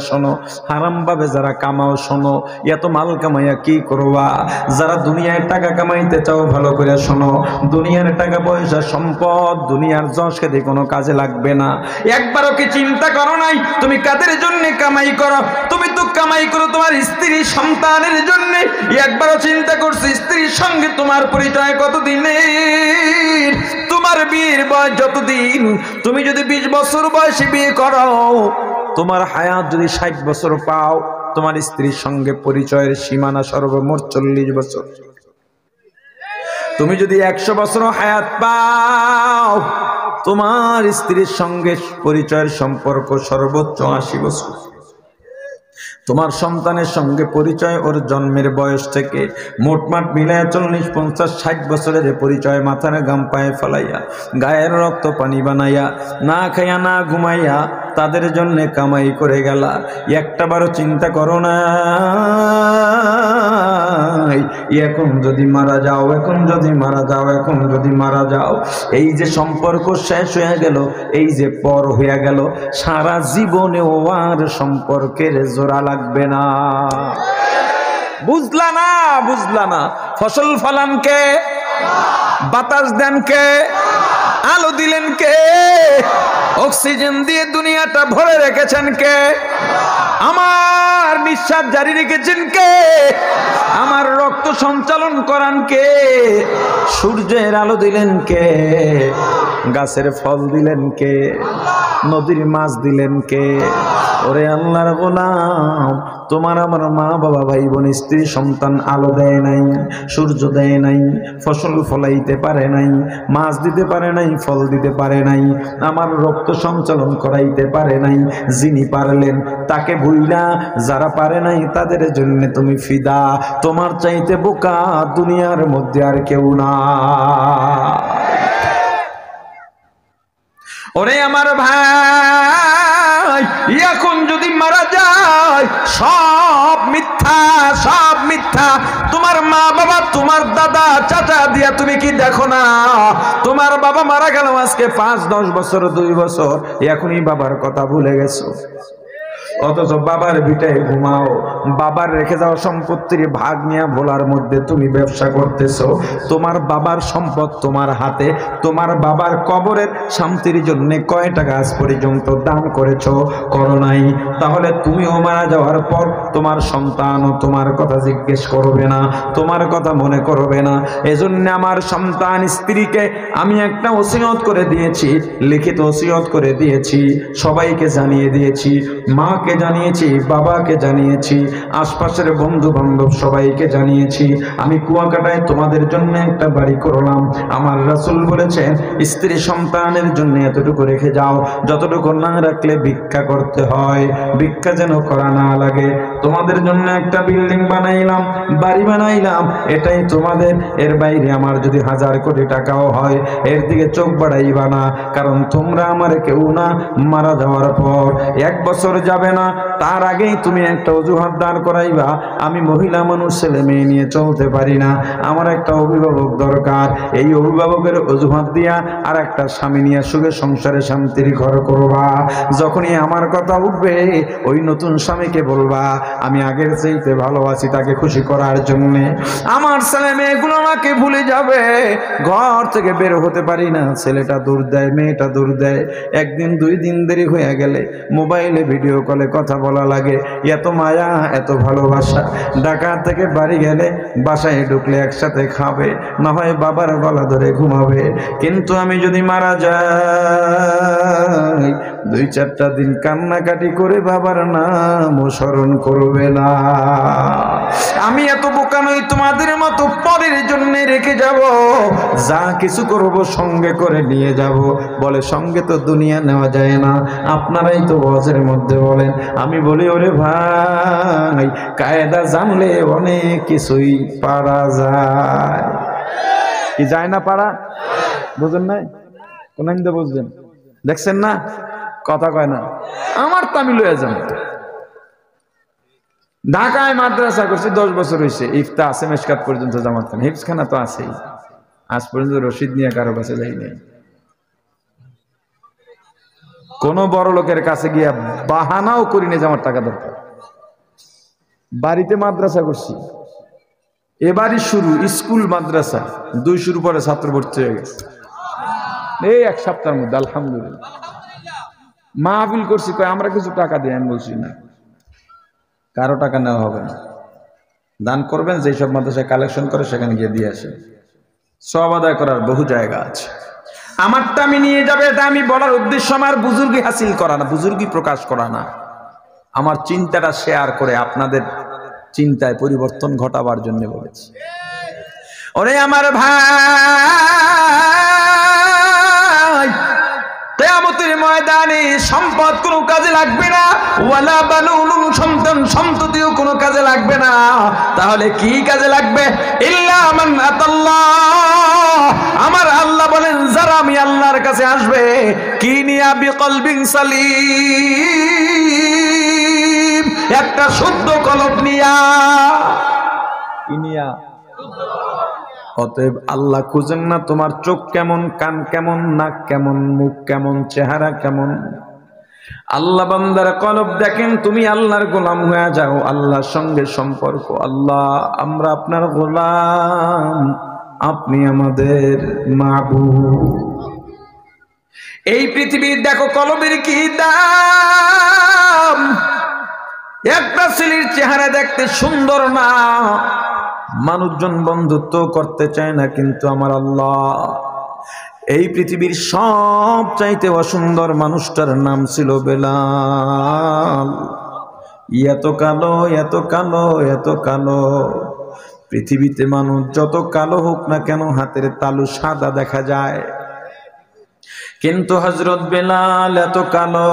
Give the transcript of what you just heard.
শোনো, হারাম ভাবে যারা কামাও শোনো, এত মাল কামাইয়া কি করবা? যারা দুনিয়ায় টাকা কামাইতে চাও ভালো করে শোনো, দুনিয়ার টাকা পয়সা সম্পদ দুনিয়ার যশ খেতে কোনো কাজে লাগবে না। একবারও কি চিন্তা করো নাই তুমি কাদের জন্য কামাই করো? তুমি তো কামাই করো তোমার স্ত্রী সন্তানের জন্য। একবারও চিন্তা করছো স্ত্রীর সঙ্গে তোমার পরিচয় কতদিনের? তোমার বিয়ের বয়স যতদিন, তুমি যদি 20 বছর বয়সে বিয়ে করো, তোমার হায়াত যদি 60 বছর পাও, তোমার স্ত্রীর সঙ্গে পরিচয়ের সীমানা সর্বমোট 40 বছর। তুমি যদি 100 বছর হায়াত পাও, তোমার স্ত্রীর সঙ্গে পরিচয়ের সম্পর্ক সর্বোচ্চ 80 বছর। তোমার সন্তানের সঙ্গে পরিচয় ওর জন্মের বয়স থেকে মোটমাট মিলাইয়া 40, 50, 60 বছরের পরিচয় মাথার গাম পায়ে ফেলাইয়া গায়ের রক্ত পানি বানাইয়া না খাইয়া না ঘুমাইয়া তাদের জন্য কামাই করে গেলা। একটাবারও চিন্তা করো না এখন যদি মারা যাও, এখন যদি মারা যাও, এখন যদি মারা যাও, এই যে সম্পর্ক শেষ হয়ে গেল, এই যে পর হয়ে গেল, সারা জীবনেও আর সম্পর্কের জোড়া লাগবে না। বুঝলা না? বুঝলা না? ফসল ফলান কে? বাতাস দেন কে? আলো দিলেন কে? অক্সিজেন দিয়ে দুনিয়াটা ভরে রেখেছেন কে? আমার নিঃশ্বাস জারি রেখেছেন কে? আমার রক্ত সঞ্চালন করান কে? সূর্যের আলো দিলেন কে? গাছের ফল দিলেন কে? নদীর মাছ দিলেন কে? ওরে আল্লাহর গোলাম, তোমার আমার মা বাবা ভাই বোন স্ত্রী সন্তান আলো দেয় নাই, সূর্য দেয় নাই, ফসল ফলাইতে পারে নাই, মাছ দিতে পারে নাই, ফল দিতে পারে নাই, আমার রক্ত সঞ্চালন করাইতে পারে নাই। যিনি পারলেন তাকে ভুইলা, যারা পারে নাই তাদের জন্য তুমি ফিদা। তোমার চাইতে বোকা দুনিয়ার মধ্যে আর কেউ না। ওরে আমার ভাই, এখন যদি মারা যায় সব মিথ্যা, সব মিথ্যা। তোমার মা বাবা, তোমার দাদা চাচা দিয়া তুমি কি দেখো না? তোমার বাবা মারা গেল আজকে 5, 10 বছর, 2 বছর, এখনই বাবার কথা ভুলে গেছো। অথচ বাবার ভিটায় ঘুমাও, বাবার রেখে যাওয়া সম্পত্তির ভাগ নিয়ে ভোলার মধ্যে তুমি ব্যবসা করতেছো। তোমার বাবার সম্পদ তোমার হাতে, তোমার বাবার কবরের শান্তির জন্য কয় টাকা আজ পর্যন্ত দান করেছো? করো নাই। তাহলে তুমিও মারা যাওয়ার পর তোমার সন্তানও তোমার কথা জিজ্ঞেস করবে না, তোমার কথা মনে করবে না। এজন্য আমার সন্তান স্ত্রীকে আমি একটা ওসিয়ত করে দিয়েছি, লিখিত ওসিয়ত করে দিয়েছি, সবাইকে জানিয়ে দিয়েছি, মাকে জানিয়েছি, বাবাকে জানিয়েছি, আশপাশের বন্ধু বান্ধব সবাইকে জানিয়েছি। আমি কুয়াকাটায় তোমাদের জন্য একটা বাড়ি করলাম। আমার রাসূল বলেছেন স্ত্রী সন্তানের জন্য এতটুকু রেখে যাও, যতটুকু না রাখলে ভিক্ষা করতে হয়, ভিক্ষা যেন করা না লাগে। তোমাদের জন্য একটা বিল্ডিং বানাইলাম, বাড়ি বানাইলাম, এটাই তোমাদের। এর বাইরে আমার যদি 1000 কোটি টাকাও হয় এর দিকে চোখ বাড়াইবা না, কারণ তোমরা আমার কেউ না। মারা যাওয়ার পর 1 বছর যাবে না, তার আগেই তুমি একটা অজুহাত দাঁড় করাইবা, আমি মহিলা মানুষ, ছেলে মেয়ে নিয়ে চলতে পারি না, আমার একটা অভিভাবক দরকার। এই অভিভাবকের অজুহাত দিয়া আর একটা স্বামী নিয়ে সুখে সংসারে শান্তির ঘর করবা। যখনই আমার কথা উঠবে ওই নতুন স্বামীকে বলবা আমি আগের চাইতে ভালো আছি, তাকে খুশি করার জন্য। আমার ছেলে মেয়েগুলো আমাকে ভুলে যাবে, ঘর থেকে বের হতে পারি না, ছেলেটা দূর দেয়, মেয়েটা দূর দেয়। 1 দিন 2 দিন দেরি হয়ে গেলে মোবাইলে ভিডিও কলে কথা বলা লাগে, এত মায়া, এত ভালোবাসা। ঢাকা থেকে বাড়ি গেলে বাসায় ঢুকলে একসাথে খাবে, না হয় বাবার গলা ধরে ঘুমাবে। কিন্তু আমি যদি মারা যাই 2-4টা দিন কান্নাকাটি করে বাবার নাম স্মরণ করবে না। আমি এত বোকা নই তোমাদের মতো পরের জন্য রেখে যাব, যা কিছু করব সঙ্গে করে নিয়ে যাব। বলে সঙ্গে তো দুনিয়া নেওয়া যায় না, আপনারাই তো ওয়াজের মধ্যে বলেন। আমি বলি ওরে ভাই, কায়দা জানলে অনেক কিছুই পারা যায়। কি যায় না পারা? বুঝেন নাই? কোন হিন্দে বুঝবেন? দেখছেন না কথা কয় না, আমার তামিল হয়ে যান। ঢাকায় মাদ্রাসা করছি 10 বছর হয়েছে, ইফতা আছে মেশকাত পর্যন্ত জামাত খানা, হিফজখানা তো আছেই। আজ পর্যন্ত রশিদ নিয়ে কারো কাছে যাই নাই। কোন বড় লোকের কাছে গিয়া বাহানাও করি না যে আমার টাকা দরকার। বাড়িতে মাদ্রাসা করছি, এবারই শুরু স্কুল মাদ্রাসা, 200-র উপরে ছাত্র ভর্তি হয়ে গেছে এই 1 সপ্তাহের মধ্যে। আলহামদুলিল্লাহ। মাহফিল করছি, কয় আমরা কিছু টাকা দিই। আমি বলছি না, কারো টাকা নেওয়া হবে না, দান করবেন, যেসব মাদ্রাসায় কালেকশন করে সেখানে গিয়ে দিয়ে আসে। সওয়াব আদায় করার বহু জায়গা আছে। আমারটা আমি নিয়ে যাবে, এটা আমি বলার উদ্দেশ্য আমার বুজুর্গি হাসিল করা না, বুজুর্গি প্রকাশ করা না, আমার চিন্তাটা শেয়ার করে আপনাদের চিন্তায় পরিবর্তন ঘটাবার জন্য বলেছি। ওরে আমার ভাই, কিয়ামতের ময়দানে সম্পদ কোনো কাজে লাগবে না, ওয়ালা বানুন, সন্তান সন্ততিও কোনো কাজে লাগবে না। তাহলে কি কাজে লাগবে? ইল্লা মান আতাল্লাহ, আমার আল্লাহ বলেন যারা আমি আল্লাহর কাছে আসবে, কি নিয়া বিকলবিন সালিম, একটা শুদ্ধ কলব নিয়া। কি নিয়া? অতএব আল্লাহ খুঁজেন না তোমার চোখ কেমন, কান কেমন, নাক কেমন, মুখ কেমন, চেহারা কেমন। আল্লাহ বান্দার কলব দেখেন। তুমি আল্লাহর গোলাম হয়ে যাও, আল্লাহর সঙ্গে সম্পর্ক। আল্লাহ আমরা আপনার গোলাম, আপনি আমাদের মাবুদ। এই পৃথিবীর দেখো কলবের কি দাম। একটা ছেলের চেহারা দেখতে সুন্দর না, মানুষজন বন্ধুত্ব করতে চায় না, কিন্তু আমার আল্লাহ এই পৃথিবীর সব চাইতে অসুন্দর মানুষটার নাম ছিল বেলাল। এত কালো, এত কালো, এত কালো। পৃথিবীতে মানুষ যত কালো হোক না কেন, হাতের তালু সাদা দেখা যায়, কিন্তু হযরত বেলাল এত কালো,